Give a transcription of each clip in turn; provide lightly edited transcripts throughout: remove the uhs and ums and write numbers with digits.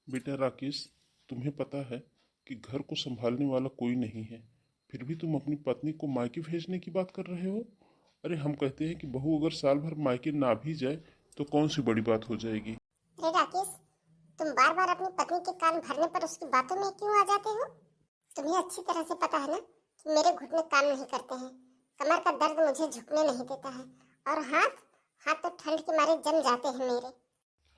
बेटा राकेश, तुम्हें पता है कि घर को संभालने वाला कोई नहीं है, फिर भी तुम अपनी पत्नी को मायके भेजने की बात कर रहे हो। अरे हम कहते हैं कि बहू अगर साल भर मायके ना भी जाए तो कौन सी बड़ी बात हो जाएगी। अरे राकेश, तुम बार बार अपनी पत्नी के कान भरने पर उसकी बातों में क्यों आ जाते हो? तुम्हें अच्छी तरह से पता है ना कि मेरे घुटने काम नहीं करते हैं, कमर का दर्द मुझे झुकने नहीं देता है, और हाथ हाथ तो ठंड के मारे जम जाते हैं मेरे।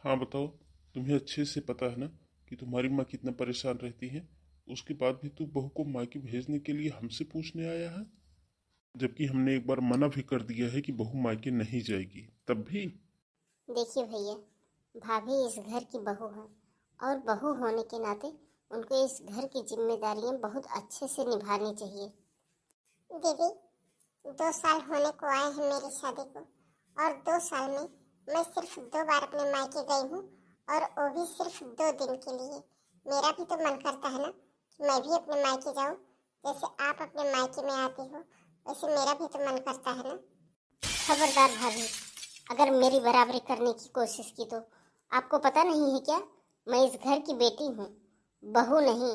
हाँ बताओ, तुम्हें अच्छे से पता है ना कि तुम्हारी माँ कितना परेशान रहती है, उसके बाद भी तू बहू को मायके भेजने के लिए हमसे पूछने आया है, जबकि हमने एक बार मना भी कर दिया है कि बहू मायके नहीं जाएगी, तब भी। देखिए भैया, भाभी इस घर की बहू है, और बहू होने के नाते उनको इस घर की जिम्मेदारियां बहुत अच्छे से निभानी चाहिए। दीदी, 2 साल होने को आए हैं मेरी शादी को, और 2 साल में मैं सिर्फ 2 बार अपने मायके गई हूँ, और वो भी सिर्फ 2 दिन के लिए। मेरा भी तो मन करता है ना कि मैं भी अपने मायके जाऊँ। जैसे आप अपने मायके में आती हो, वैसे मेरा भी तो मन करता है ना। खबरदार भाभी, अगर मेरी बराबरी करने की कोशिश की तो आपको पता नहीं है क्या? मैं इस घर की बेटी हूँ, बहू नहीं।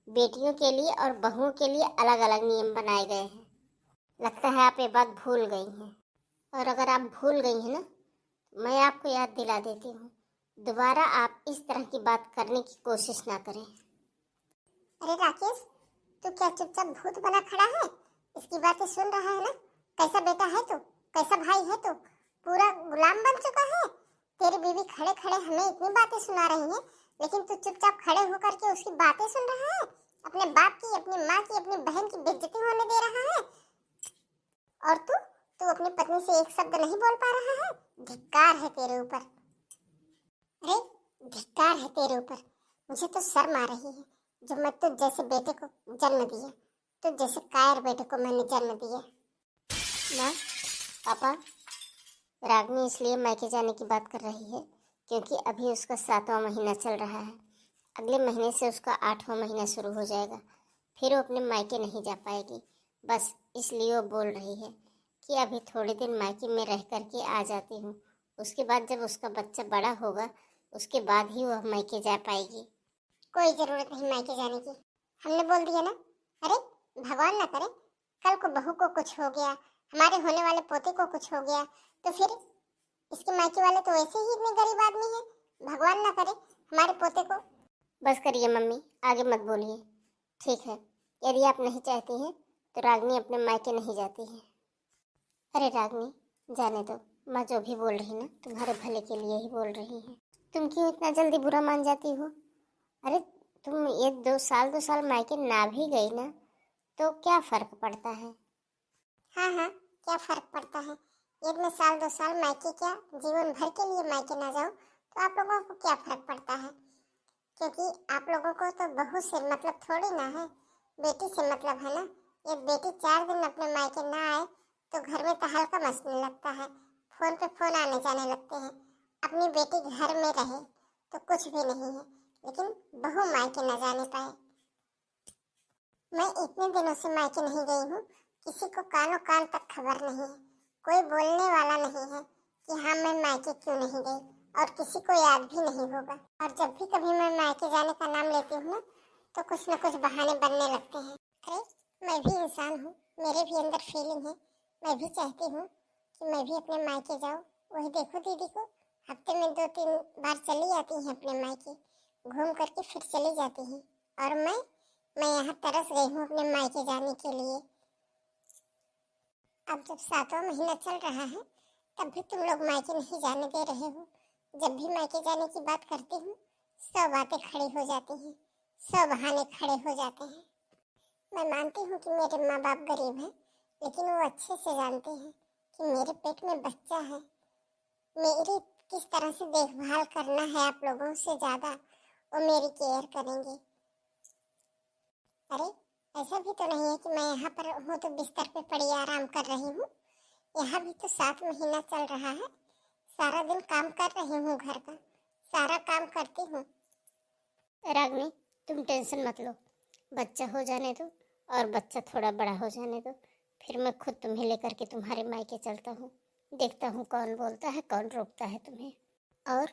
बेटियों के लिए और बहुओं के लिए अलग अलग नियम बनाए गए हैं। लगता है आप ये बात भूल गई हैं, और अगर आप भूल गई हैं ना, मैं आपको याद दिला देती हूँ। दोबारा आप इस तरह की बात करने की कोशिश ना करें। अरे राकेश, तू क्या चुपचाप भूत बना खड़ा है? इसकी बातें सुन रहा है ना? कैसा बेटा है तू, कैसा भाई है तू? पूरा गुलाम बन चुका है। तेरी बीवी खड़े खड़े हमें इतनी बातें सुना रही है, लेकिन तू चुपचाप खड़े होकर के उसकी बातें सुन रहा है। अपने बाप की, अपनी माँ की, अपनी बहन की बेइज्जती होने दे रहा है। और तू अपनी पत्नी से एक शब्द नहीं बोल पा रहा है। धिक्कार है तेरे ऊपर। अरे, धिक्कार है तेरे ऊपर। मुझे तो शर्म आ रही है जो मैं तुझ जैसे बेटे को जन्म दिया, तुझ जैसे कायर बेटे को मैंने जन्म दिया। माँ, पापा, रागनी इसलिए मायके जाने की बात कर रही है क्योंकि अभी उसका 7वां महीना चल रहा है। अगले महीने से उसका 8वां महीना शुरू हो जाएगा। फिर वो अपने मायके नहीं जा पाएगी। बस इसलिए वो बोल रही है कि अभी थोड़े दिन मायके में रह करके आ जाती हूँ। उसके बाद जब उसका बच्चा बड़ा होगा, उसके बाद ही वह मायके जा पाएगी। कोई ज़रूरत नहीं मायके जाने की, हमने बोल दिया ना। अरे, भगवान ना करे कल को बहू को कुछ हो गया, हमारे होने वाले पोते को कुछ हो गया, तो फिर इसके मायके वाले तो वैसे ही इतने गरीब आदमी हैं। भगवान ना करे हमारे पोते को। बस करिए मम्मी, आगे मत बोलिए। ठीक है, यदि आप नहीं चाहती हैं तो रागनी अपने मायके नहीं जाती है। अरे रागनी, जाने दो। माँ जो भी बोल रही ना, तुम्हारे भले के लिए ही बोल रही है। तुम क्यों इतना जल्दी बुरा मान जाती हो? अरे, तुम ये 2 साल मायके ना भी गई ना, तो क्या फर्क पड़ता है? हाँ हाँ, क्या फर्क पड़ता है? एक में साल 2 साल मायके क्या, जीवन भर के लिए मायके ना जाओ तो आप लोगों को क्या फर्क पड़ता है? क्योंकि आप लोगों को तो बहू से मतलब थोड़ी ना है, बेटी से मतलब है ना। एक बेटी 4 दिन अपने मायके ना आए तो घर में तहलका मचने लगता है, फोन पे फोन आने जाने लगते हैं। अपनी बेटी घर में रहे तो कुछ भी नहीं है, लेकिन बहू मायके न जाने पाए। मैं इतने दिनों से मायके नहीं गई हूँ, किसी को कानों कान तक खबर नहीं है। कोई बोलने वाला नहीं है कि हाँ मैं मायके क्यों नहीं गई, और किसी को याद भी नहीं होगा। और जब भी कभी मैं मायके जाने का नाम लेती हूँ ना, तो कुछ न कुछ बहाने बनने लगते हैं। अरे, मैं भी इंसान हूँ, मेरे भी अंदर फीलिंग है। मैं भी चाहती हूँ कि मैं भी अपने मायके जाऊँ। वही देखो दीदी को, हफ्ते में 2-3 बार चली जाती हैं अपने मायके, घूम करके फिर चली जाती हैं। और मैं यहाँ तरस गई हूँ अपने मायके जाने के लिए। अब जब 7वां महीना चल रहा है, तब भी तुम लोग मायके नहीं जाने दे रहे हो। जब भी मायके जाने की बात करती हूँ, 100 बातें खड़ी हो जाती हैं, 100 बहाने खड़े हो जाते हैं। मैं मानती हूँ कि मेरे माँ बाप गरीब हैं, लेकिन वो अच्छे से जानते हैं कि मेरे पेट में बच्चा है। मेरी किस तरह से देखभाल करना है आप लोगों से ज़्यादा वो मेरी केयर करेंगे। अरे, ऐसा भी तो नहीं है कि मैं यहाँ पर हूँ तो बिस्तर पे पड़ी आराम कर रही हूँ। यहाँ भी तो 7 महीना चल रहा है, सारा दिन काम कर रही हूँ, घर का सारा काम करती हूँ। रागनी, तुम टेंशन मत लो, बच्चा हो जाने दो, और बच्चा थोड़ा बड़ा हो जाने दो, फिर मैं खुद तुम्हें लेकर के तुम्हारे मायके चलता हूँ। देखता हूँ कौन बोलता है, कौन रोकता है तुम्हें। और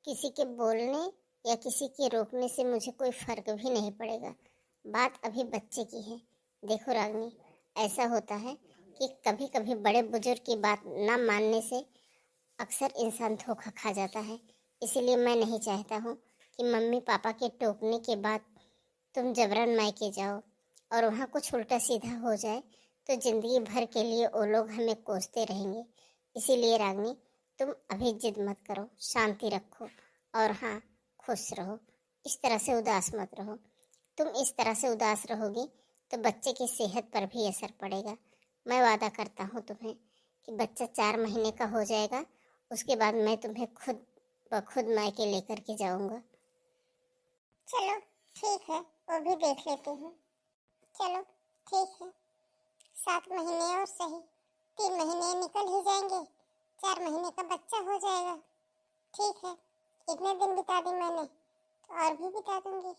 किसी के बोलने या किसी के रोकने से मुझे कोई फर्क भी नहीं पड़ेगा। बात अभी बच्चे की है। देखो रागनी, ऐसा होता है कि कभी कभी बड़े बुजुर्ग की बात ना मानने से अक्सर इंसान धोखा खा जाता है। इसीलिए मैं नहीं चाहता हूँ कि मम्मी पापा के टोकने के बाद तुम जबरन मायके जाओ और वहाँ कुछ उल्टा सीधा हो जाए तो जिंदगी भर के लिए वो लोग हमें कोसते रहेंगे। इसीलिए रागनी, तुम अभी जिद मत करो, शांति रखो और हाँ, खुश रहो। इस तरह से उदास मत रहो। तुम इस तरह से उदास रहोगी तो बच्चे की सेहत पर भी असर पड़ेगा। मैं वादा करता हूँ तुम्हें कि बच्चा 4 महीने का हो जाएगा, उसके बाद मैं तुम्हें खुद ब खुद मायके लेकर के जाऊंगा। चलो ठीक है, वो भी देख लेती हूँ। चलो ठीक है, 7 महीने और सही, 3 महीने निकल ही जाएंगे, 4 महीने का बच्चा हो जाएगा। ठीक है, इतने दिन बिता दी मैंने तो और भी बिता दूंगी।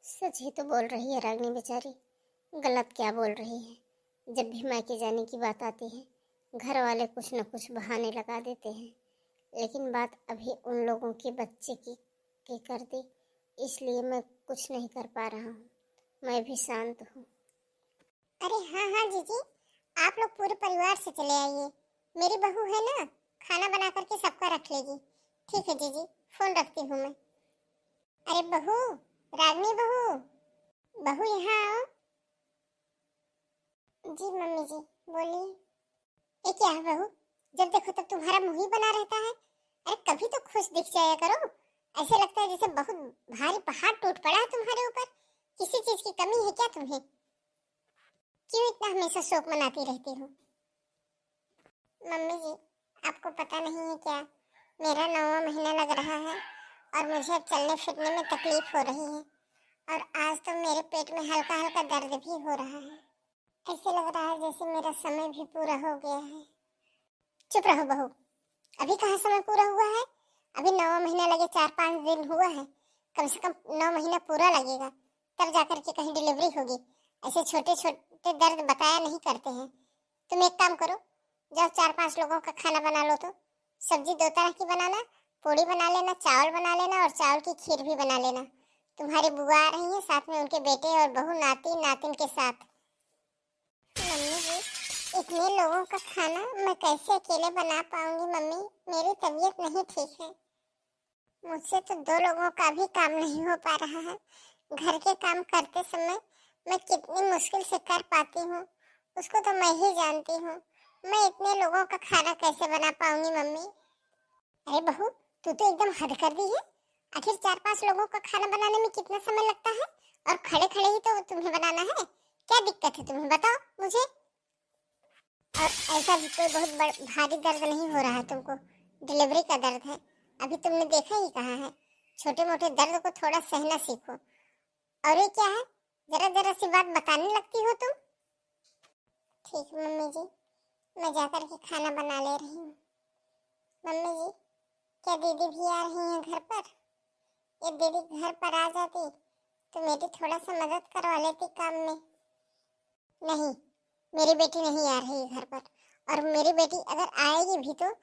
सच ही तो बोल रही है रागनी बेचारी, गलत क्या बोल रही है। जब भी मायके जाने की बात आती है घर वाले कुछ न कुछ बहाने लगा देते हैं, लेकिन बात अभी उन लोगों के बच्चे की कर दी, इसलिए मैं कुछ नहीं कर पा रहा हूँ। मैं भी शांत हूँ। अरे हाँ हाँ जीजी, आप लोग पूरे परिवार से चले आइए। मेरी बहू है ना, खाना बना करके सबका रख लेगी। ठीक है जीजी, फोन रखती हूँ मैं। अरे बहू, रागनी बहू, बहू यहाँ आओ। जी मम्मी जी, बोलिए। ये क्या है बहू, जब देखो तब तुम्हारा मुंह ही बना रहता है। अरे कभी तो खुश दिख जाया करो। ऐसे लगता है जैसे बहुत भारी पहाड़ टूट पड़ा है तुम्हारे ऊपर। किसी चीज की कमी है क्या तुम्हें? क्यों इतना हमेशा शोक मनाती रहती हो? मम्मी जी, आपको पता नहीं है क्या, मेरा 9वां महीना लग रहा है और मुझे अब चलने फिरने में तकलीफ हो रही है। और आज तो मेरे पेट में हल्का हल्का दर्द भी हो रहा है। ऐसे लग रहा है जैसे मेरा समय भी पूरा हो गया है। चुप रहो बहू, अभी कहाँ समय पूरा हुआ है? अभी 9वां महीना लगे 4-5 दिन हुआ है। कम से कम 9 महीना पूरा लगेगा, तब जाकर के कहीं डिलीवरी होगी। ऐसे छोटे छोटे दर्द बताया नहीं करते हैं। तुम एक काम करो, जाओ 4-5 लोगों का खाना बना लो। तो सब्जी 2 तरह की बनाना, पूड़ी बना लेना, चावल बना लेना और चावल की खीर भी बना लेना। तुम्हारी बुआ आ रही है, साथ में उनके बेटे और बहू नाती नातिन के साथ। मम्मी जी, इतने लोगों का खाना मैं कैसे अकेले बना पाऊंगी? मम्मी, मेरी तबीयत नहीं ठीक है। मुझसे तो 2 लोगों का भी काम नहीं हो पा रहा है। घर के काम करते समय मैं कितनी मुश्किल से कर पाती हूँ, उसको तो मैं ही जानती हूँ। मैं इतने लोगों का खाना कैसे बना पाऊंगी मम्मी? अरे बहू, तू तो एकदम हद कर दी है। आखिर 4-5 लोगों का खाना बनाने में कितना समय लगता है? और खड़े खड़े ही तो तुम्हें बनाना है। क्या दिक्कत है तुम्हें, बताओ मुझे। और ऐसा भी कोई बहुत भारी दर्द नहीं हो रहा है तुमको, डिलीवरी का दर्द है। अभी तुमने देखा ही कहाँ है। छोटे मोटे दर्द को थोड़ा सहना सीखो। और ये क्या है, जरा जरा सी बात बताने लगती हो तुम। ठीक मम्मी जी, मैं जाकर के खाना बना ले रही हूँ। मम्मी जी, क्या दीदी भी आ रही हैं घर पर? ये दीदी घर पर आ जाती तो मेरी थोड़ा सा मदद करवा लेती काम में। नहीं, मेरी बेटी नहीं आ रही घर पर। और मेरी बेटी अगर आएगी भी तो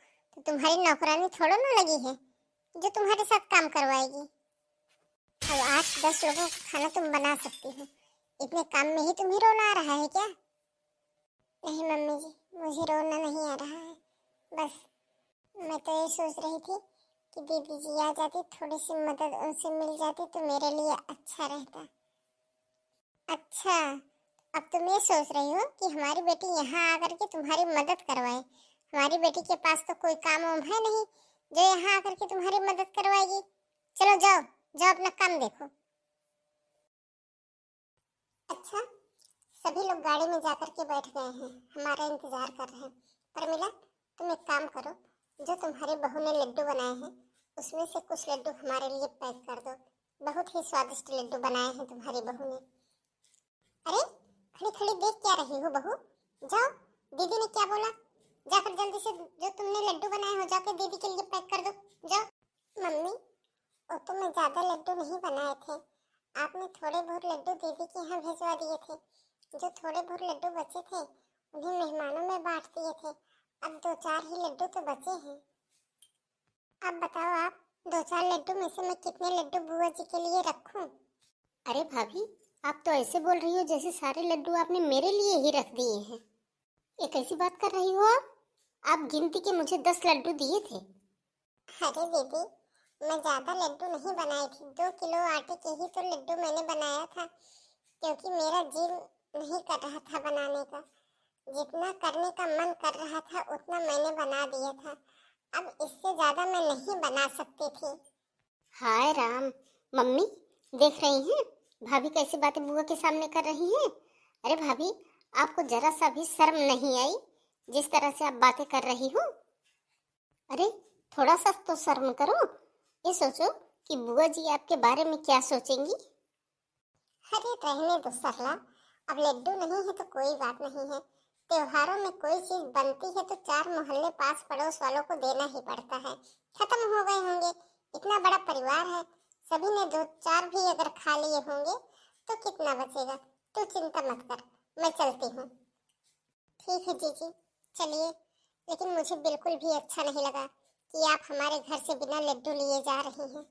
तुम्हारी नौकरानी थोड़ा ना लगी है जो तुम्हारे साथ काम करवाएगी। अब 8-10 लोगों का खाना तुम बना सकती हो, इतने काम में ही तुम्हें रोना आ रहा है क्या? नहीं मम्मी जी, मुझे रोना नहीं आ रहा है। बस मैं तो ये सोच रही थी कि दीदी जी आ जाती, थोड़ी सी मदद उनसे मिल जाती तो मेरे लिए अच्छा रहता। अच्छा, अब तुम ये सोच रही हो कि हमारी बेटी यहाँ आकर के तुम्हारी मदद करवाए। हमारी बेटी के पास तो कोई काम वाम है नहीं जो यहाँ आकर के तुम्हारी मदद करवाएगी। चलो जाओ जाओ, अपना काम देखो। अच्छा, सभी लोग गाड़ी में जाकर के बैठ गए हैं, हमारा इंतजार कर रहे हैं। परमिला, तुम एक काम करो, जो तुम्हारी बहू ने लड्डू बनाए हैं उसमें से कुछ लड्डू हमारे लिए पैक कर दो। बहुत ही स्वादिष्ट लड्डू बनाए हैं तुम्हारी बहू ने। अरे, खड़ी खड़ी देख क्या रही हो बहू? जाओ, दीदी ने क्या बोला, जाकर जल्दी से जो तुमने लड्डू बनाए हो जाकर दीदी के लिए पैक कर दो, जाओ। मम्मी, वो तो मैं ज्यादा लड्डू नहीं बनाए थे, आपने थोड़े बहुत लड्डू दीदी के यहाँ भिजवा दिए थे। जो थोड़े बहुत लड्डू बचे थे उन्हें मेहमानों में बांट दिए थे। अब 2-4 ही लड्डू तो बचे हैं। अब बताओ आप, दो चार लड्डू में से मैं कितने लड्डू बुआ जी के लिए रखूं? अरे भाभी, आप तो ऐसे बोल रही हो जैसे सारे लड्डू आपने मेरे लिए ही रख दिए हैं। ये कैसी बात कर रही हो आप गिनती के मुझे 10 लड्डू दिए थे। अरे दीदी, मैं ज्यादा लड्डू नहीं बनाई थी, 2 किलो आटे के ही तो लड्डू मैंने बनाया था, क्योंकि मेरा जी नहीं कर रहा था बनाने का। जितना करने का मन कर रहा था उतना मैंने बना दिया था। अब इससे ज्यादा मैं नहीं बना सकती थी। हाय राम, मम्मी देख रही हैं भाभी कैसी बातें बुआ के सामने कर रही हैं। अरे भाभी, आपको जरा सा भी शर्म नहीं आई जिस तरह से आप बातें कर रही हो? अरे थोड़ा सा तो शर्म करो। ये सोचो कि बुआ जी आपके बारे में क्या सोचेंगी। अरे रहने दो सरला, अब लड्डू नहीं है तो कोई बात नहीं है। त्योहारों में कोई चीज बनती है तो 4 मोहल्ले पास पड़ोस वालों को देना ही पड़ता है। खत्म हो गए होंगे, इतना बड़ा परिवार है, सभी ने 2 4 भी अगर खा लिए होंगे तो कितना बचेगा। तू चिंता मत कर, मैं चलती हूँ। ठीक है जीजी, चलिए। लेकिन मुझे बिल्कुल भी अच्छा नहीं लगा कि आप हमारे घर से बिना लड्डू लिए जा रही हैं।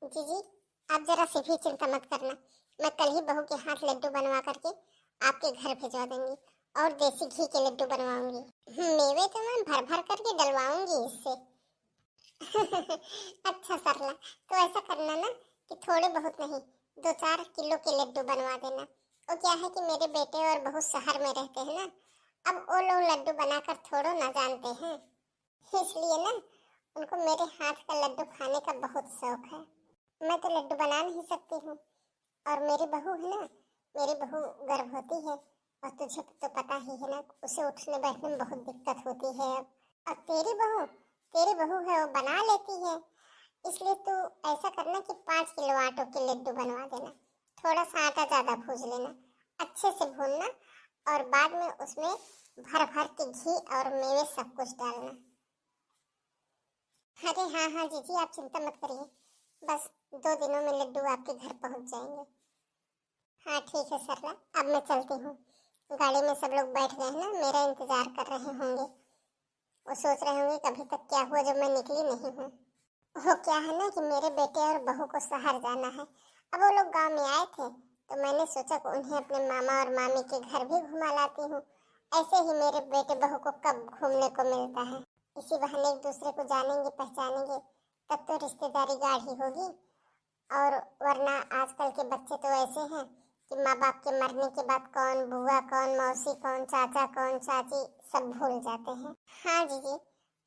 जीजी, आप जरा से भी चिंता मत करना, मैं कल ही बहू के हाथ लड्डू बनवा करके आपके घर भिजवा दूंगी और देसी घी के लड्डू बनवाऊंगी। मेवे तो मैं भर भर करके डलवाऊंगी इससे। अच्छा सरला, तो ऐसा करना ना कि थोड़े बहुत नहीं, 2 4 किलो के लड्डू बनवा देना। वो क्या है कि मेरे बेटे और बहू शहर में रहते हैं ना, अब वो लोग लड्डू बनाकर थोड़ो ना जानते हैं, इसलिए ना उनको मेरे हाथ का लड्डू खाने का बहुत शौक है। मैं तो लड्डू बना नहीं सकती हूँ, और मेरी बहू है ना, मेरी बहू गर्भवती है, और तुझे तो पता ही है ना, उसे उठने बैठने में बहुत दिक्कत होती है। अब और तेरी बहू है, वो बना लेती है। इसलिए तू ऐसा करना कि 5 किलो आटों के लड्डू बनवा देना। थोड़ा सा आटा ज्यादा भून लेना, अच्छे से भूनना, और बाद में उसमें भर भर के घी और मेवे सब कुछ डालना। अरे हाँ हाँ जीजी, आप चिंता मत करिए, बस 2 दिनों में लड्डू आपके घर पहुंच जाएंगे। हाँ ठीक है सरला, अब मैं चलती हूँ। गाड़ी में सब लोग बैठ गए हैं ना, मेरा इंतजार कर रहे होंगे। वो सोच रहे होंगे कभी तक क्या हुआ जब मैं निकली नहीं हूँ। वो क्या है ना कि मेरे बेटे और बहू को शहर जाना है। अब वो लोग गांव में आए थे तो मैंने सोचा कि उन्हें अपने मामा और मामी के घर भी घुमा लाती हूँ। ऐसे ही मेरे बेटे बहू को कब घूमने को मिलता है, इसी बहाने एक दूसरे को जानेंगे पहचानेंगे, तब तो रिश्तेदारी गाढ़ी होगी। और वरना आजकल के बच्चे तो ऐसे हैं कि माँ बाप के मरने के बाद कौन बुआ कौन मौसी कौन चाचा कौन चाची सब भूल जाते हैं। हाँ जीजी,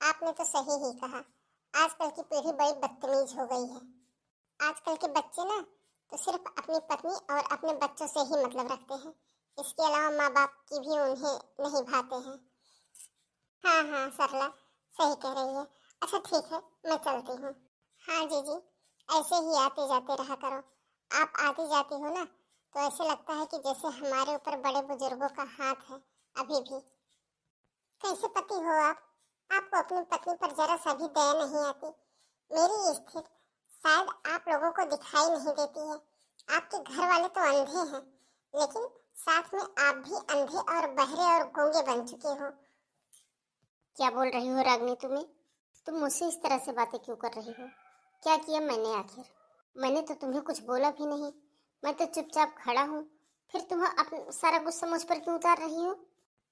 आपने तो सही ही कहा, आजकल की पीढ़ी बड़ी बदतमीज हो गई है। आजकल के बच्चे ना तो सिर्फ अपनी पत्नी और अपने बच्चों से ही मतलब रखते हैं, इसके अलावा माँ बाप की भी उन्हें नहीं भाते हैं। हाँ हाँ सरला, सही कह रही है। अच्छा ठीक है, मैं चलती हूँ। हाँ जीजी, ऐसे ही आते जाते रहा करो। आप आती जाती हो ना तो ऐसे लगता है कि जैसे हमारे ऊपर बड़े बुजुर्गों का हाथ है अभी भी। कैसे पति हो आप? आपको अपनी पत्नी पर जरा सा भी दया नहीं आती। मेरी स्थिति शायद आप लोगों को दिखाई नहीं देती है। आपके घर वाले तो अंधे हैं, लेकिन साथ में आप भी अंधे और बहरे और गूंगे बन चुके हो। क्या बोल रही हो रागनी तुम मुझसे इस तरह से बातें क्यों कर रही हो? क्या किया मैंने आखिर? मैंने तो तुम्हें कुछ बोला भी नहीं, मैं तो चुपचाप खड़ा हूँ, फिर तुम अपना सारा गुस्सा मुझ पर क्यों उतार रही हो?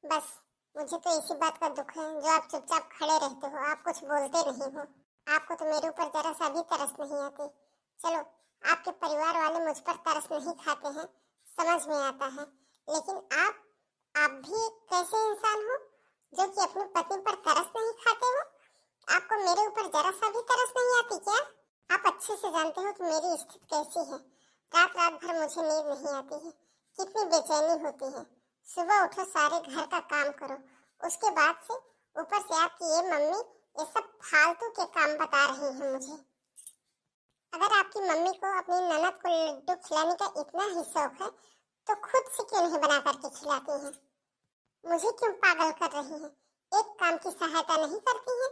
बस मुझे तो इसी बात का दुख है जो आप चुपचाप खड़े रहते हो, आप कुछ बोलते नहीं हो। आपको तो मेरे ऊपर जरा सा भी तरस नहीं आती। चलो, आपके परिवार वाले मुझ पर तरस नहीं खाते हैं, समझ में आता है, लेकिन आप भी कैसे इंसान हो जो कि अपनी पत्नी पर तरस नहीं खाते हो? आपको मेरे ऊपर जरा सा भी तरस नहीं आती क्या? आप अच्छे से जानते हो कि मेरी स्थिति कैसी है। रात रात भर मुझे नींद नहीं आती है, कितनी बेचैनी होती है। सुबह उठो, सारे घर का काम करो, उसके बाद से ऊपर से आपकी ये मम्मी ये सब फालतू के काम बता रही है मुझे। अगर आपकी मम्मी को अपनी ननद को लड्डू खिलाने का इतना ही शौक है तो खुद से क्यों नहीं बना करके खिलाती हैं? मुझे क्यों पागल कर रही हैं? एक काम की सहायता नहीं करती हैं।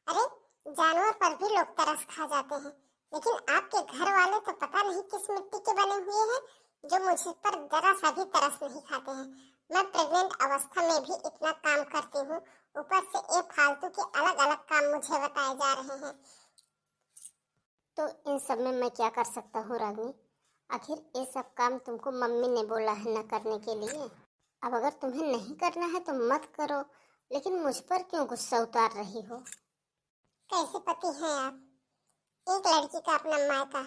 अरे जानवर पर भी लोग तरस खा जाते हैं, लेकिन आपके घर वाले तो पता नहीं किस मिट्टी के बने हुए हैं जो मुझे पर जरा सा भी तरस नहीं खाते हैं। मैं प्रेग्नेंट अवस्था में भी इतना काम करती हूँ, ऊपर से ये फालतू के अलग अलग काम मुझे बताए जा रहे हैं। तो इन सब में मैं क्या कर सकता हूँ रागिनी? आखिर ये सब काम तुमको मम्मी ने बोला है न करने के लिए। अब अगर तुम्हें नहीं करना है तो मत करो, लेकिन मुझ पर क्यों गुस्सा उतार रही हो? कैसे पति हैं आप? एक लड़की का अपना मायका,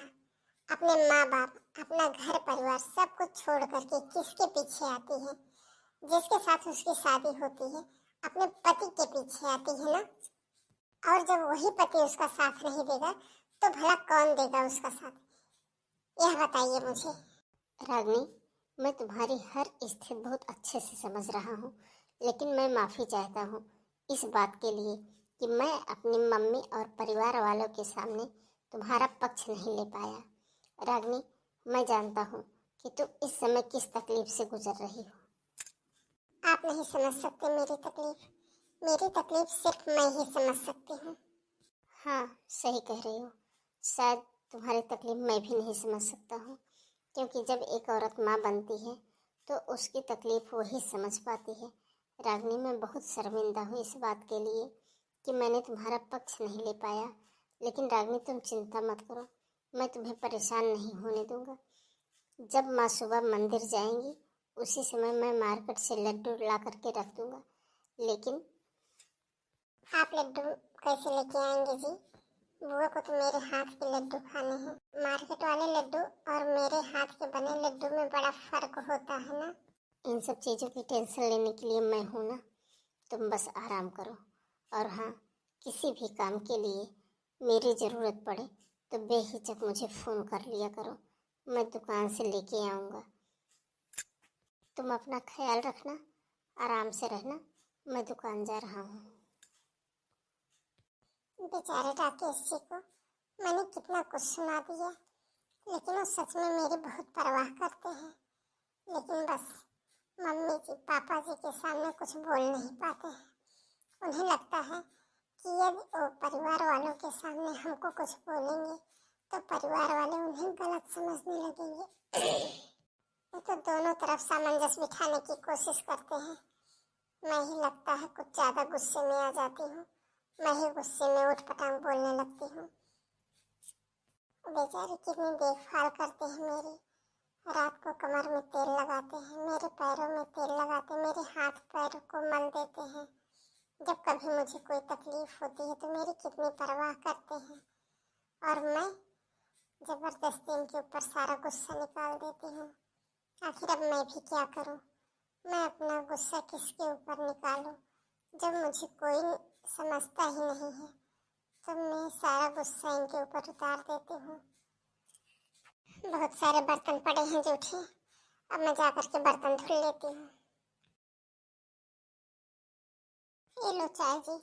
अपने माँ बाप, अपना घर परिवार सब कुछ छोड़ करके किसके पीछे आती है? जिसके साथ उसकी शादी होती है अपने पति के पीछे आती है ना। और जब वही पति उसका साथ नहीं देगा तो भला कौन देगा उसका साथ? यह बताइए मुझे। रागिनी, मैं तुम्हारी हर स्थिति बहुत अच्छे से समझ रहा हूँ, लेकिन मैं माफ़ी चाहता हूँ इस बात के लिए कि मैं अपनी मम्मी और परिवार वालों के सामने तुम्हारा पक्ष नहीं ले पाया। रागिनी, मैं जानता हूँ कि तुम इस समय किस तकलीफ से गुजर रही हो। आप नहीं समझ सकते मेरी तकलीफ। मेरी तकलीफ सिर्फ मैं ही समझ सकती हूँ। हाँ, सही कह रही हो। शायद तुम्हारी तकलीफ मैं भी नहीं समझ सकता हूँ, क्योंकि जब एक औरत माँ बनती है तो उसकी तकलीफ वही समझ पाती है। रागिनी, मैं बहुत शर्मिंदा हूँ इस बात के लिए कि मैंने तुम्हारा पक्ष नहीं ले पाया। लेकिन रागिनी, तुम चिंता मत करो, मैं तुम्हें परेशान नहीं होने दूंगा। जब माँ सुबह मंदिर जाएंगी उसी समय मैं मार्केट से लड्डू ला करके रख दूंगा। लेकिन आप लड्डू कैसे लेके आएंगे जी? बुआ को तो मेरे हाथ के लड्डू खाने हैं। मार्केट वाले लड्डू और मेरे हाथ के बने लड्डू में बड़ा फर्क होता है ना। इन सब चीज़ों की टेंशन लेने के लिए मैं हूँ ना। तुम बस आराम करो। और हाँ, किसी भी काम के लिए मेरी ज़रूरत पड़े तो बेहिचक मुझे फ़ोन कर लिया करो, मैं दुकान से लेके आऊँगा। तुम अपना ख्याल रखना, आराम से रहना, मैं दुकान जा रहा हूँ। बेचारे राकेश जी को मैंने कितना कुछ सुना दिया, लेकिन वो सच में मेरी बहुत परवाह करते हैं। लेकिन बस मम्मी जी पापा जी के सामने कुछ बोल नहीं पाते हैं। उन्हें लगता है कि यदि वो परिवार वालों के सामने हमको कुछ बोलेंगे तो परिवार वाले उन्हें गलत समझने लगेंगे। वो तो दोनों तरफ सामंजस्य बिठाने की कोशिश करते हैं। मैं ही लगता है कुछ ज़्यादा गुस्से में आ जाती हूँ। मैं ही गुस्से में उठपटांग बोलने लगती हूँ। बेचारे कितनी देखभाल करते हैं मेरी। रात को कमर में तेल लगाते हैं, मेरे पैरों में तेल लगाते, मेरे हाथ पैर को मल देते हैं। जब कभी मुझे कोई तकलीफ होती है तो मेरी कितनी परवाह करते हैं। और मैं जबरदस्ती इनके ऊपर सारा गुस्सा निकाल देती हूँ। आखिर अब मैं भी क्या करूँ? मैं अपना गुस्सा किसके ऊपर निकालूं? जब मुझे कोई समझता ही नहीं है तो मैं सारा गुस्सा इनके ऊपर उतार देती हूँ। बहुत सारे बर्तन पड़े हैं जूठे, अब मैं जाकर के बर्तन धुल लेती हूँ। ये लो चाय जी।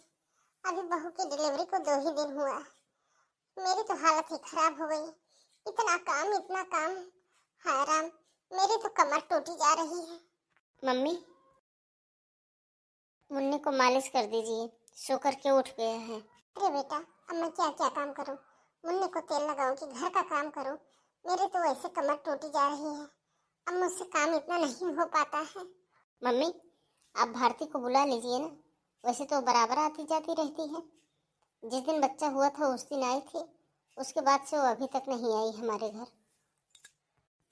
अभी बहू की डिलीवरी को 2 ही दिन हुआ। मेरी तो हालत ही खराब हो गई। इतना काम, हाय राम, मेरी तो कमर टूटी जा रही है। मम्मी, मुन्नी को मालिश कर दीजिए, सो करके उठ गया है। अरे बेटा, अब मैं क्या क्या काम करूं? मुन्नी को तेल लगाऊं कि घर का काम करूं? मेरी तो वैसे कमर टूटी जा रही है। अब मुझसे काम इतना नहीं हो पाता है। मम्मी, आप भारती को बुला लीजिए ना, वैसे तो बराबर आती जाती रहती है। जिस दिन बच्चा हुआ था उस दिन आई थी, उसके बाद से वो अभी तक नहीं आई हमारे घर।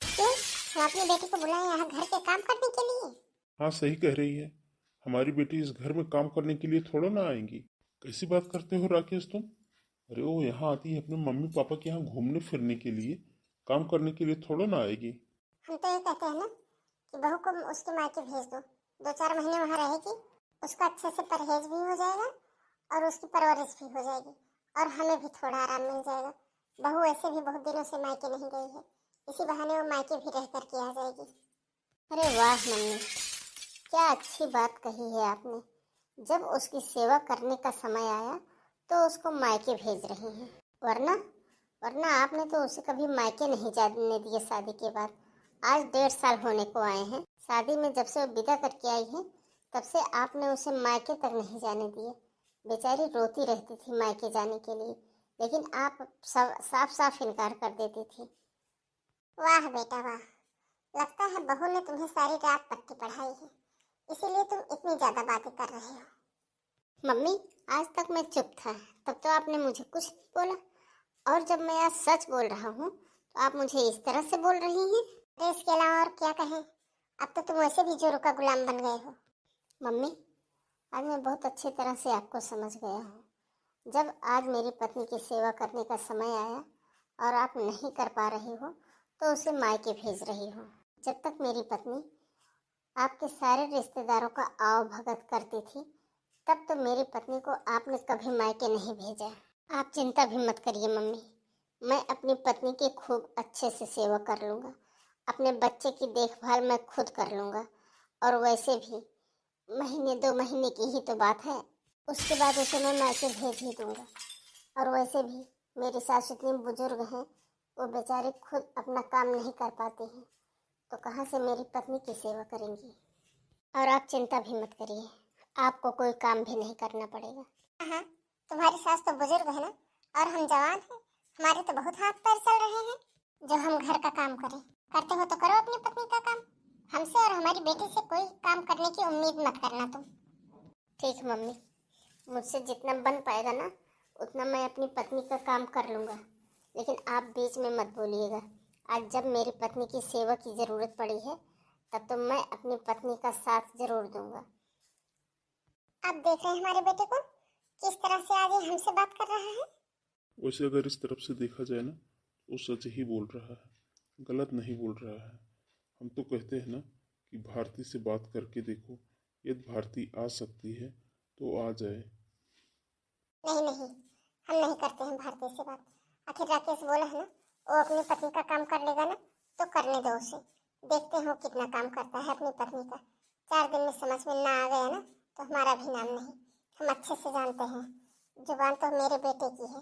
क्यों? मैं अपनी बेटी को बुलाया यहाँ घर के काम करने के लिए? हाँ, सही कह रही है। हमारी बेटी इस घर में काम करने के लिए थोड़ा ना आएंगी। कैसी बात करते हो राकेश तुम? अरे वो यहाँ आती है अपने मम्मी पापा के यहाँ घूमने फिरने के लिए, काम करने के लिए थोड़ा ना आएगी। हम तो ये कहते हैं ना कि बहू को उसके मायके भेज दो, 2-4 महीने वहाँ रहेगी, उसका अच्छे से परहेज भी हो जाएगा और उसकी परवरिश भी हो जाएगी और हमें भी थोड़ा आराम मिल जाएगा। बहू ऐसे भी बहुत दिनों से मायके नहीं गई है, इसी बहाने वो मायके भी रह करके आ जाएगी। अरे वाह मम्मी, क्या अच्छी बात कही है आपने। जब उसकी सेवा करने का समय आया तो उसको मायके भेज रही हैं। वरना वरना आपने तो उसे कभी मायके नहीं जाने दिए शादी के बाद। आज 1.5 साल होने को आए हैं। शादी में जब से वो विदा करके आई है तब से आपने उसे मायके तक नहीं जाने दिए। बेचारी रोती रहती थी मायके जाने के लिए, लेकिन आप साफ साफ इनकार कर देती थी। वाह बेटा वाह, लगता है बहू ने तुम्हें सारी रात तक की पढ़ाई है, इसीलिए तुम इतनी ज्यादा बातें कर रहे हो। मम्मी, आज तक मैं चुप था, तब तो आपने मुझे कुछ नहीं बोला। और जब मैं आज सच बोल रहा हूँ तो आप मुझे इस तरह से बोल रही हैं। अरे इसके अलावा और क्या कहें, अब तो तुम वैसे भी जोरू का गुलाम बन गए हो। मम्मी, आज मैं बहुत अच्छी तरह से आपको समझ गया हूँ। जब आज मेरी पत्नी की सेवा करने का समय आया और आप नहीं कर पा रही हो तो उसे मायके भेज रही हो। जब तक मेरी पत्नी आपके सारे रिश्तेदारों का आव भगत करती थी तब तो मेरी पत्नी को आपने कभी मायके नहीं भेजा। आप चिंता भी मत करिए मम्मी, मैं अपनी पत्नी की खूब अच्छे से सेवा कर लूँगा। अपने बच्चे की देखभाल मैं खुद कर लूँगा। और वैसे भी महीने 2 महीने की ही तो बात है, उसके बाद उसे मैं मायके भेज ही दूँगा। और वैसे भी मेरी सास इतनी बुजुर्ग हैं, वो बेचारी खुद अपना काम नहीं कर पाती हैं, तो कहाँ से मेरी पत्नी की सेवा करेंगी। और आप चिंता भी मत करिए, आपको कोई काम भी नहीं करना पड़ेगा। हाँ, तुम्हारी सास तो बुजुर्ग है ना, और हम जवान हैं, हमारे तो बहुत हाथ पैर चल रहे हैं। जो हम घर का काम करें, करते हो तो करो अपनी पत्नी का काम। हमसे और हमारी बेटी से कोई काम करने की उम्मीद मत करना तुम। ठीक है मम्मी, मुझसे जितना बन पाएगा ना उतना मैं अपनी पत्नी का काम कर लूँगा, लेकिन आप बीच में मत बोलिएगा। आज जब मेरी पत्नी की सेवा की ज़रूरत पड़ी है तब तो मैं अपनी पत्नी का साथ ज़रूर दूंगा। आप देख रहे हैं हमारे बेटे को किस तरह से आज ये हमसे बात कर रहा है। वैसे अगर इस तरफ से देखा जाए ना, वो सच ही बोल रहा है, गलत नहीं बोल रहा है। हम तो कहते हैं ना कि भारती से बात करके देखो, यदि भारती आ सकती है तो आ जाए। नहीं नहीं, हम नहीं करते हैं भारती से बात। आखिर राकेश बोला है ना, वो अपनी पत्नी का काम कर लेगा ना, तो करने दो उसे। देखते हो कितना काम करता है अपनी पत्नी का। 4 दिन में समझ में ना आ गया ना तो हमारा भी नाम नहीं। हम अच्छे से जानते हैं, जुबान तो मेरे बेटे की है,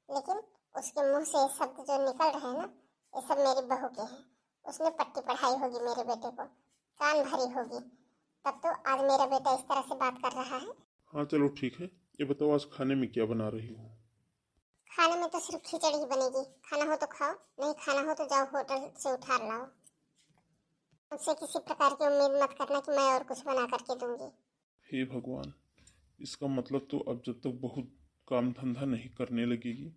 लेकिन उसके मुंह से ये शब्द जो निकल रहे हैं ना, ये सब मेरी बहू के हैं। उसने पट्टी पढ़ाई होगी मेरे बेटे को, कान भरी होगी, तब तो आज मेरा बेटा इस तरह से बात कर रहा है। हाँ चलो ठीक है, ये बताओ आज खाने में क्या बना रही हो? खाने में तो सिर्फ खिचड़ी ही बनेगी। खाना हो तो खाओ, नहीं खाना हो तो जाओ होटल से उठा लाओ। मुझसे किसी प्रकार की उम्मीद मत करना कि मैं और कुछ बना करके दूंगी। हे भगवान, इसका मतलब तो अब जब तक बहुत काम धंधा नहीं करने लगेगी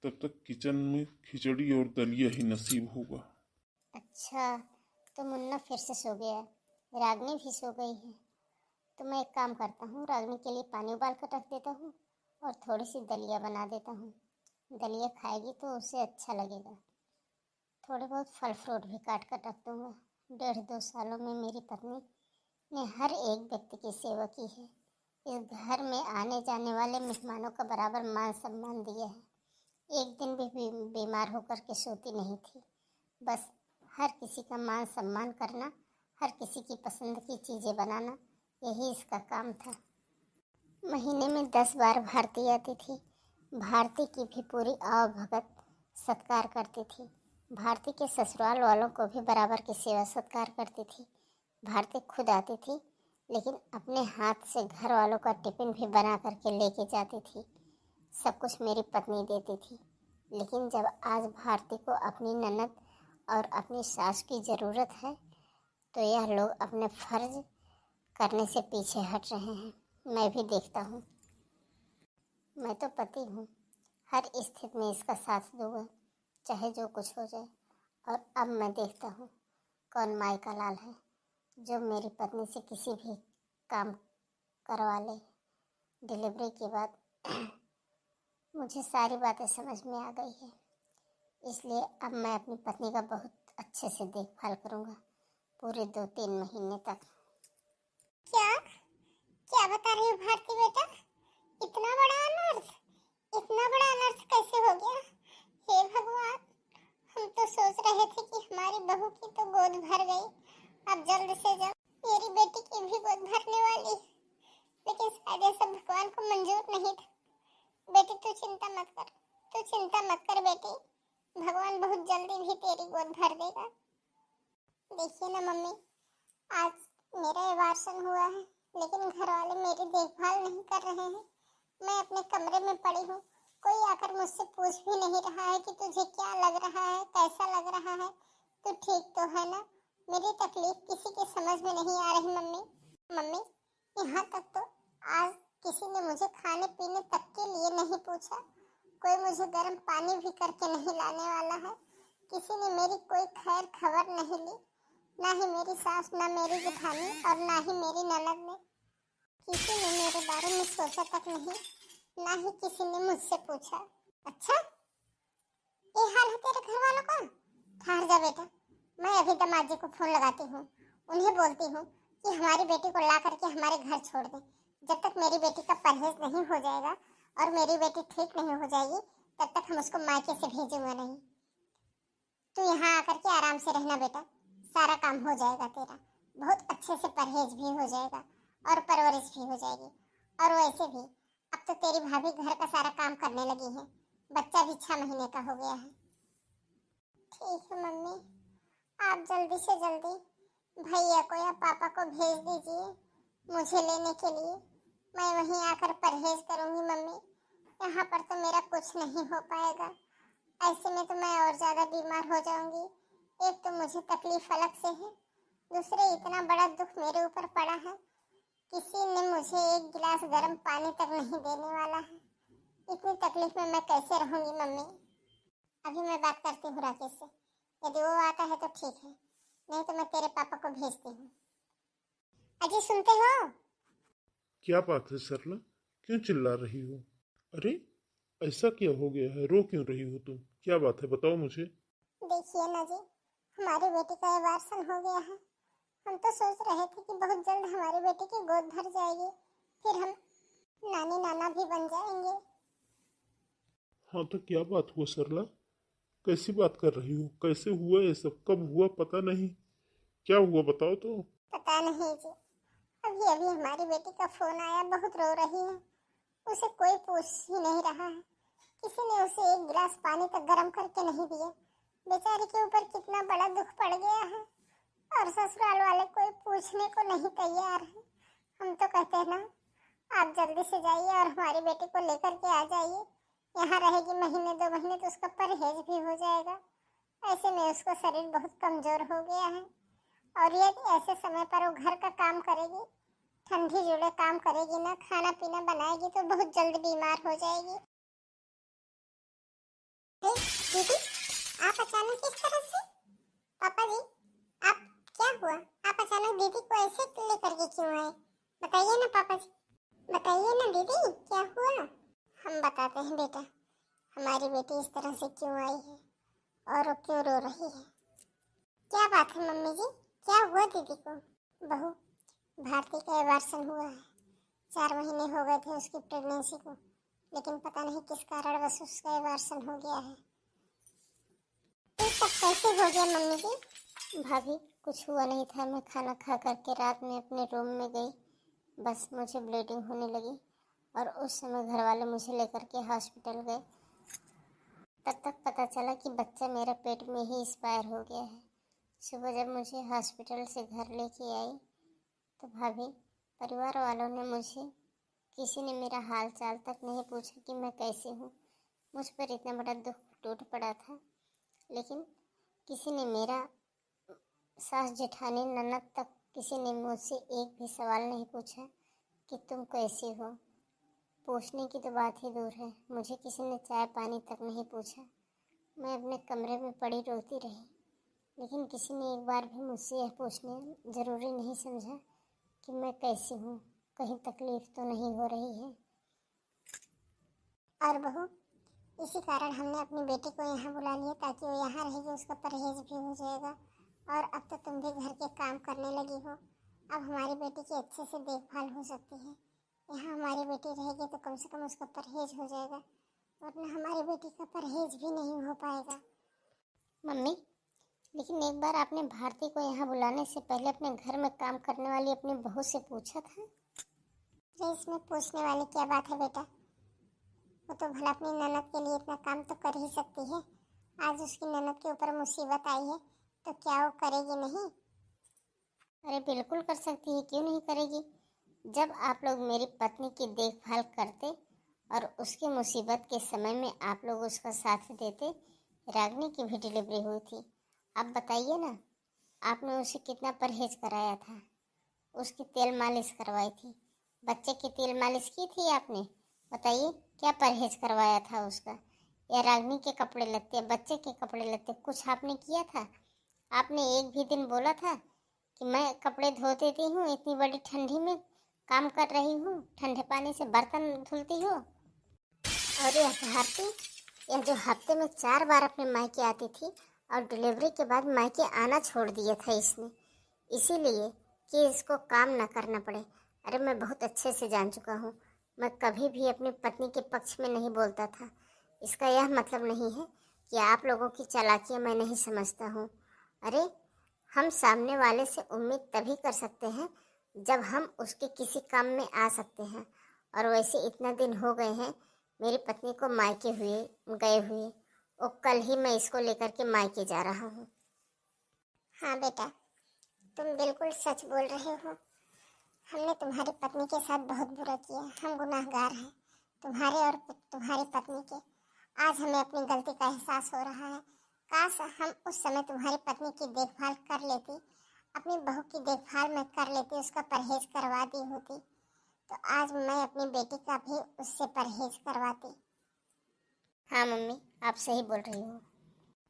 तब तक किचन में खिचड़ी और दलिया ही नसीब होगा। अच्छा, तो मुन्ना फिर से सो गया है, रागनी भी सो गई है। तो मैं एक काम करता हूँ, रागनी के लिए पानी उबाल कर रख देता हूँ और थोड़ी सी दलिया बना देता हूँ। दलिया खाएगी तो उसे अच्छा लगेगा। थोड़े बहुत फल फ्रूट भी काट कर रख दूँगा। 1.5-2 सालों में मेरी पत्नी ने हर एक व्यक्ति की सेवा की है। इस घर में आने जाने वाले मेहमानों का बराबर मान सम्मान दिया है। एक दिन भी बीमार होकर के सोती नहीं थी। बस हर किसी का मान सम्मान करना, हर किसी की पसंद की चीज़ें बनाना, यही इसका काम था। महीने में 10 बार भारती आती थी। भारती की भी पूरी आव भगत सत्कार करती थी। भारती के ससुराल वालों को भी बराबर की सेवा सत्कार करती थी। भारती खुद आती थी, लेकिन अपने हाथ से घर वालों का टिफिन भी बना करके लेके जाती थी। सब कुछ मेरी पत्नी देती थी। लेकिन जब आज भारती को अपनी ननद और अपनी सास की ज़रूरत है तो यह लोग अपने फर्ज करने से पीछे हट रहे हैं। मैं भी देखता हूँ, मैं तो पति हूँ, हर स्थिति में इसका साथ दूंगा, चाहे जो कुछ हो जाए। और अब मैं देखता हूँ कौन माई का लाल है जो मेरी पत्नी से किसी भी काम करवा ले। डिलीवरी के बाद मुझे सारी बातें समझ में आ गई है, इसलिए अब मैं अपनी पत्नी का बहुत अच्छे से देखभाल करूँगा पूरे 2-3 महीने तक। क्या क्या बता रही हो भारती बेटा? इतना बड़ा अनर्थ, इतना बड़ा अनर्थ कैसे हो गया? हे भगवान, हम तो सोच रहे थे कि हमारी बहू की तो गोद भर गई, अब जल्द से जल्द मेरी बेटी की भी गोद भरने वाली, लेकिन शायद ये सब भगवान को मंजूर नहीं था। बेटी तू चिंता मत कर, तू चिंता मत कर बेटी, भगवान बहुत जल्दी भी तेरी गोद भर देगा। देखिए ना मम्मी, आज मेरा एबार्शन हुआ है, लेकिन घर वाले मेरी देखभाल नहीं कर रहे हैं। मैं अपने कमरे में पड़ी हूँ, कोई आकर मुझसे पूछ भी नहीं रहा है कि तुझे क्या लग रहा है, कैसा लग रहा है, तू ठीक तो है ना? मेरी तकलीफ किसी के समझ में नहीं आ रही मम्मी। मम्मी, यहाँ तक तो आज किसी ने मुझे खाने पीने तक के लिए नहीं पूछा, कोई मुझे गर्म पानी भी करके नहीं लाने वाला है। किसी ने मेरी कोई खैर खबर नहीं ली, ना ही मेरी सास, ना मेरी जेठानी और ना ही मेरी ननद ने। किसी ने मेरे बारे में सोचा तक नहीं, ना ही किसी ने मुझसे पूछा। अच्छा, ये हाल है तेरे घर वालों का? ठहर जा बेटा, मैं अभी दामाद जी को फोन लगाती हूँ। उन्हें बोलती हूँ कि हमारी बेटी को ला करके हमारे घर छोड़ दे। जब तक मेरी बेटी का परहेज नहीं हो जाएगा और मेरी बेटी ठीक नहीं हो जाएगी, तब तक हम उसको मायके से भेजूंगा नहीं। तू यहाँ आकर के आराम से रहना बेटा, सारा काम हो जाएगा तेरा। बहुत अच्छे से परहेज भी हो जाएगा और परवरिश भी हो जाएगी। और वैसे भी अब तो तेरी भाभी घर का सारा काम करने लगी है। बच्चा भी 6 महीने का हो गया है। ठीक है मम्मी, आप जल्दी से जल्दी भैया को या पापा को भेज दीजिए मुझे लेने के लिए। मैं वहीं आकर परहेज करूंगी मम्मी। यहाँ पर तो मेरा कुछ नहीं हो पाएगा। ऐसे में तो मैं और ज्यादा बीमार हो जाऊंगी। एक तो मुझे तकलीफ अलग से है, दूसरे इतना बड़ा दुख मेरे ऊपर पड़ा है। किसी ने मुझे एक गिलास गर्म पानी तक नहीं देने वाला है। इतनी तकलीफ में मैं कैसे रहूंगी मम्मी? अभी मैं बात करती हूँ राकेश से, यदि वो आता है तो ठीक है, नहीं तो मैं तेरे पापा को भेजती हूँ। अजी सुनते हो? क्या बात है सरला, क्यों चिल्ला रही हो? अरे ऐसा क्या हो गया है, रो क्यों रही हो तुम? क्या बात है, बताओ मुझे। देखिए ना जी, हमारी बेटी का एबार्सन हो गया है। हम तो सोच रहे थे कि बहुत जल्द हमारी बेटी की गोद भर जाएगी, फिर हम नानी नाना भी बन जाएंगे। हाँ तो क्या बात हुआ सरला, कैसी बात कर रही हो? कैसे हुआ ये सब, कब हुआ पता नहीं, क्या हुआ बताओ तो। पता नहीं जी, अभी अभी हमारी बेटी का फोन आया, बहुत रो रही है। उसे कोई पूछ ही नहीं रहा है। किसी ने उसे एक गिलास पानी तक गर्म करके नहीं दिया। बेचारी के ऊपर कितना बड़ा दुख पड़ गया है, और ससुराल वाले कोई पूछने को नहीं तैयार है। हम तो कहते हैं ना, आप जल्दी से जाइए और हमारी बेटी को लेकर के आ जाइए। यहाँ रहेगी महीने 2 महीने तो उसका परहेज भी हो जाएगा। ऐसे में उसको शरीर बहुत कमजोर हो गया है, और यदि ऐसे समय पर वो घर का काम करेगी, ठंडी जुड़े काम करेगी ना, खाना पीना बनाएगी, तो बहुत जल्द बीमार हो जाएगी। दीदी, आप अचानक किस तरह से? पापा जी, आप क्या हुआ? आप अचानक दीदी को ऐसे लेकर के क्यों आए? बताइए ना पापा जी, बताइए ना दीदी, क्या हुआ? हम बताते हैं बेटा, हमारी बेटी इस तरह से क्यों आई है और वो क्यों रो रही है। क्या बात है मम्मी जी, क्या हुआ दीदी को? बहू, भारती का एबार्सन हुआ है। 4 महीने हो गए थे उसकी प्रेगनेंसी को, लेकिन पता नहीं किस कारण बस उसका एबार्सन हो गया है। तो सब कैसे हो गया मम्मी जी? भाभी कुछ हुआ नहीं था, मैं खाना खा करके रात में अपने रूम में गई, बस मुझे ब्लीडिंग होने लगी और उस समय घर वाले मुझे लेकर के हॉस्पिटल गए। तब तक पता चला कि बच्चा मेरा पेट में ही एक्सपायर हो गया है। सुबह जब मुझे हॉस्पिटल से घर लेके आई तो भाभी, परिवार वालों ने मुझे, किसी ने मेरा हाल चाल तक नहीं पूछा कि मैं कैसी हूँ। मुझ पर इतना बड़ा दुख टूट पड़ा था, लेकिन किसी ने मेरा, सास जेठानी ननद तक किसी ने मुझसे एक भी सवाल नहीं पूछा कि तुम कैसी हो। पूछने की तो बात ही दूर है, मुझे किसी ने चाय पानी तक नहीं पूछा। मैं अपने कमरे में पड़ी रोती रही, लेकिन किसी ने एक बार भी मुझसे यह पूछने ज़रूरी नहीं समझा कि मैं कैसी हूँ, कहीं तकलीफ़ तो नहीं हो रही है। और बहू, इसी कारण हमने अपनी बेटी को यहाँ बुला लिया, ताकि वो यहाँ रहेगी, उसका परहेज भी हो जाएगा। और अब तो तुम भी घर के काम करने लगी हो, अब हमारी बेटी की अच्छे से देखभाल हो सकती है। यहाँ हमारी बेटी रहेगी तो कम से कम उसका परहेज हो जाएगा, वरना हमारी बेटी का परहेज भी नहीं हो पाएगा। मम्मी, लेकिन एक बार आपने भारती को यहाँ बुलाने से पहले अपने घर में काम करने वाली अपनी बहू से पूछा था? अरे इसमें पूछने वाली क्या बात है बेटा, वो तो भला अपनी ननद के लिए इतना काम तो कर ही सकती है। आज उसकी ननद के ऊपर मुसीबत आई है, तो क्या वो करेगी नहीं? अरे बिल्कुल कर सकती है, क्यों नहीं करेगी। जब आप लोग मेरी पत्नी की देखभाल करते और उसकी मुसीबत के समय में आप लोग उसका साथ देते। रागिनी की भी डिलीवरी हुई थी, आप बताइए ना, आपने उसे कितना परहेज कराया था, उसकी तेल मालिश करवाई थी, बच्चे की तेल मालिश की थी आपने, बताइए क्या परहेज करवाया था उसका। या रागनी के कपड़े लत्ते, बच्चे के कपड़े लत्ते, कुछ आपने किया था? आपने एक भी दिन बोला था कि मैं कपड़े धो देती हूँ, इतनी बड़ी ठंडी में काम कर रही हूँ, ठंडे पानी से बर्तन धुलती हो? और यह भारती, यह जो हफ्ते में 4 बार अपने मायके आती थी और डिलीवरी के बाद मायके आना छोड़ दिया था इसने, इसीलिए कि इसको काम ना करना पड़े। अरे मैं बहुत अच्छे से जान चुका हूँ, मैं कभी भी अपनी पत्नी के पक्ष में नहीं बोलता था। इसका यह मतलब नहीं है कि आप लोगों की चालाकियाँ मैं नहीं समझता हूँ। अरे हम सामने वाले से उम्मीद तभी कर सकते हैं जब हम उसके किसी काम में आ सकते हैं, और वैसे इतना दिन हो गए हैं मेरी पत्नी को मायके गए हुए, और कल ही मैं इसको लेकर के मायके जा रहा हूँ। हाँ बेटा, तुम बिल्कुल सच बोल रहे हो। हमने तुम्हारी पत्नी के साथ बहुत बुरा किया, हम गुनाहगार हैं तुम्हारे और तुम्हारी पत्नी के। आज हमें अपनी गलती का एहसास हो रहा है। काश हम उस समय तुम्हारी पत्नी की देखभाल कर लेती, अपनी बहू की देखभाल मैं कर लेती, उसका परहेज करवा दी होती, तो आज मैं अपनी बेटी का भी उससे परहेज करवाती। हाँ मम्मी, आप सही बोल रही हो।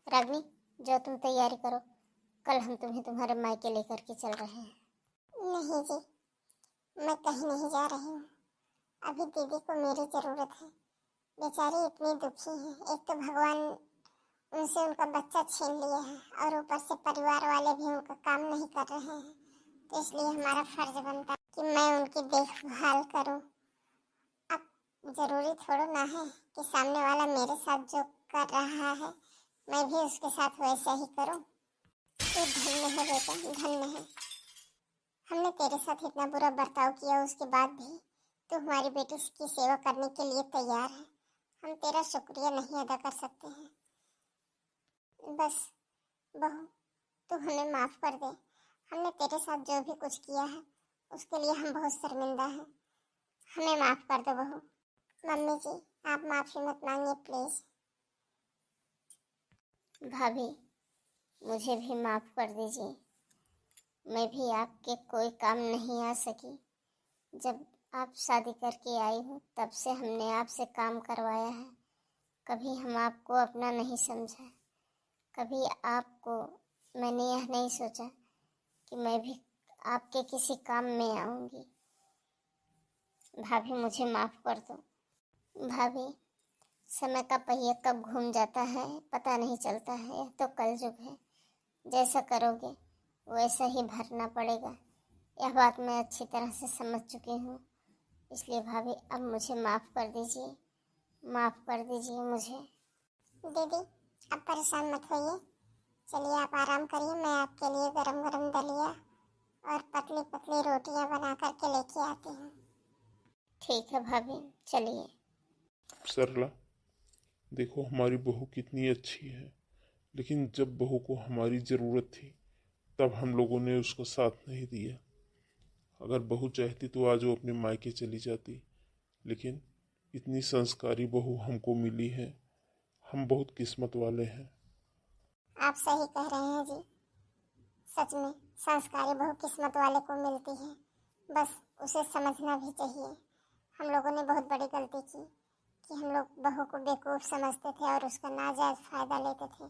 रागनी, जो तुम तैयारी करो, कल हम तुम्हें तुम्हारे मायके लेकर के चल रहे हैं। नहीं जी, मैं कहीं नहीं जा रही हूँ। अभी दीदी को मेरी ज़रूरत है। बेचारी इतनी दुखी है, एक तो भगवान उनसे उनका बच्चा छीन लिया है और ऊपर से परिवार वाले भी उनका काम नहीं कर रहे हैं, तो इसलिए हमारा फर्ज बनता है कि मैं उनकी देखभाल करूं। अब ज़रूरी थोड़ा ना है कि सामने वाला मेरे साथ जो कर रहा है मैं भी उसके साथ वैसे ही करूं। तो धन्य है बेटा, धन्य है। हमने तेरे साथ इतना बुरा बर्ताव किया, उसके बाद भी तू हमारी बेटी की सेवा करने के लिए तैयार है। हम तेरा शुक्रिया नहीं अदा कर सकते हैं। बस बहू, तू हमें माफ़ कर दे। हमने तेरे साथ जो भी कुछ किया है उसके लिए हम बहुत शर्मिंदा हैं। हमें माफ़ कर दो बहू। मम्मी जी, आप माफ़ी मत मांगिए प्लीज़। भाभी, मुझे भी माफ़ कर दीजिए। मैं भी आपके कोई काम नहीं आ सकी। जब आप शादी करके आई हो तब से हमने आपसे काम करवाया है। कभी हम आपको अपना नहीं समझा, कभी आपको मैंने यह नहीं सोचा कि मैं भी आपके किसी काम में आऊँगी। भाभी, मुझे माफ़ कर दो। भाभी, समय का पहिया कब घूम जाता है पता नहीं चलता है। यह तो कलयुग है, जैसा करोगे वैसा ही भरना पड़ेगा। यह बात मैं अच्छी तरह से समझ चुकी हूँ, इसलिए भाभी अब मुझे माफ़ कर दीजिए, माफ़ कर दीजिए मुझे। दीदी, अब परेशान मत होइए। चलिए आप आराम करिए, मैं आपके लिए गरम गरम दलिया और पतली पतली रोटियां बना करके लेके आती हूँ। ठीक है भाभी, चलिए। सरला, देखो हमारी बहू कितनी अच्छी है, लेकिन जब बहू को हमारी ज़रूरत थी तब हम लोगों ने उसको साथ नहीं दिया। अगर बहू चाहती तो आज वो अपने मायके चली जाती, लेकिन इतनी संस्कारी बहू हमको मिली है। हम बहुत किस्मत वाले हैं। आप सही कह रहे हैं जी, सच में संस्कारी बहू किस्मत वाले को मिलती है, बस उसे समझना भी चाहिए। हम लोगों ने बहुत बड़ी गलती की कि हम लोग बहू को बेवकूफ़ समझते थे और उसका नाजायज़ फ़ायदा लेते थे।